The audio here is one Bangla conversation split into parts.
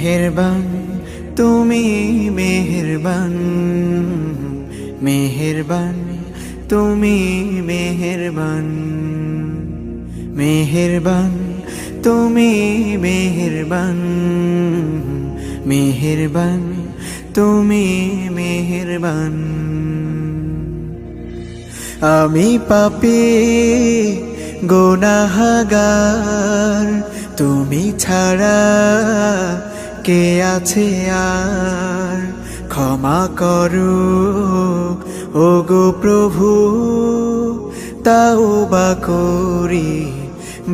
মেহেরবান তুমি মেহেরবান, মেহেরবান তুমি মেহেরবান, মেহেরবান তুমি মেহেরবান, মেহেরবান তুমি মেহেরবান। আমি পাপী গুনাহগার, তুমি ছাড়া কে আছে আর? ক্ষমা করো ওগো প্রভু, তাওবা করি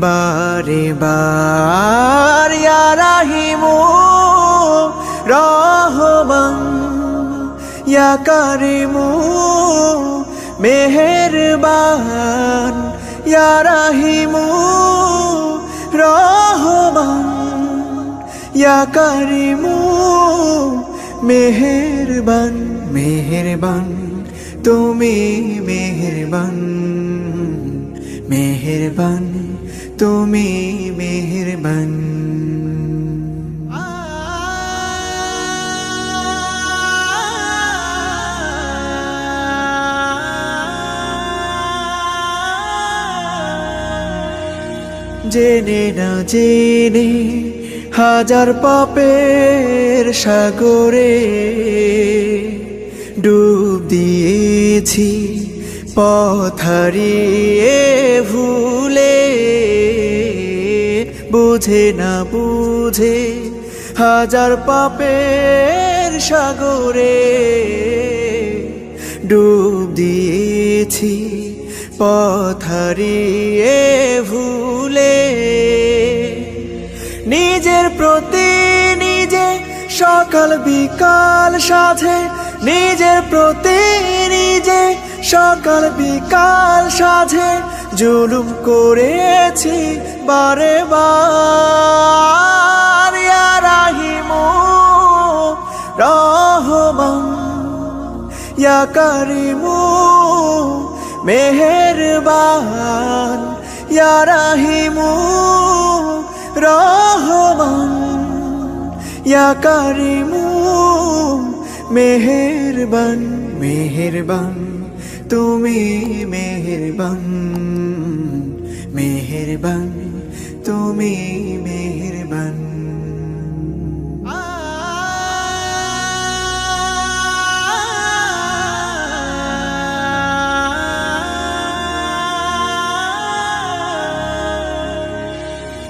বারে বার। ইয়া রাহিমু রহমান, ইয়া কারিমু মেহেরবান, ইয়া রাহিমু রহমান, ইয়া কারিমু মেহেরবান। মেহেরবান তুমি মেহেরবান, মেহেরবান তুমি মেহেরবান। জেনে না জেনে হাজার পাপের সাগরে ডুব দিয়েছি, পথ হারিয়ে ভুলে। বুঝে না বুঝে হাজার পাপের সাগরে ডুব দিয়েছি, পথ হারিয়ে ভুলে। নিজের প্রতি নিজে সকাল বিকাল সাধে, নিজের প্রতি নিজে সকাল বিকাল সাধে জুলুম করেছি বারে বার। ইয়া রাহিমু রহমান, ইয়া কারিমু মেহেরবান, ইয়া রাহিমু রহমান, ইয়া কারিমু মেহেরবান। মেহেরবান তুমি মেহেরবান, মেহেরবান তুমি মেহেরবান।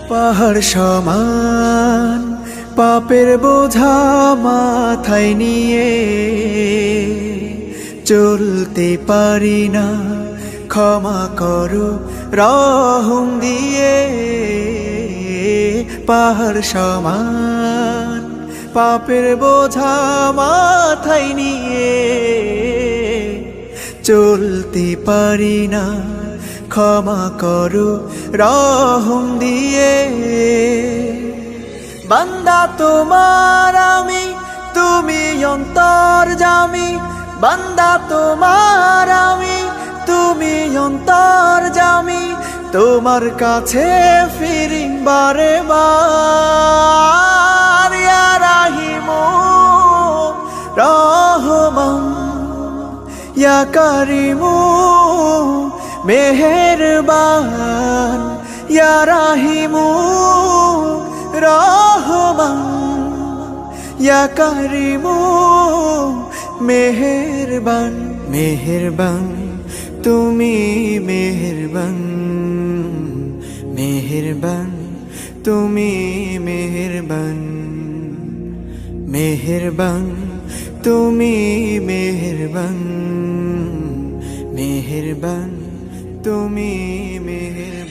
পাহাড় সমান পাপের বোঝা মাথায় নিয়ে চলতে পারি না, ক্ষমা করো রহম দিয়ে। পাহাড় সমান পাপের বোঝা মাথায় নিয়ে চলতে পারি না, ক্ষমা করো রহম দিয়ে। বান্দা তোমার আমি, তুমি অন্তর্যামী। বান্দা তোমার আমি, তুমি অন্তর্যামী। তোমার কাছে ফিরি বারে বার। ইয়া রাহিমু রহমান, ইয়া কারিমু মেহেরবান, ইয়া রাহিমু রহমান, ইয়া কারিমু মেহেরবান। মেহেরবান তুমি মেহেরবান, মেহেরবান তুমি মেহেরবান, মেহেরবান তুমি মেহেরবান, মেহেরবান তুমি মেহেরবান।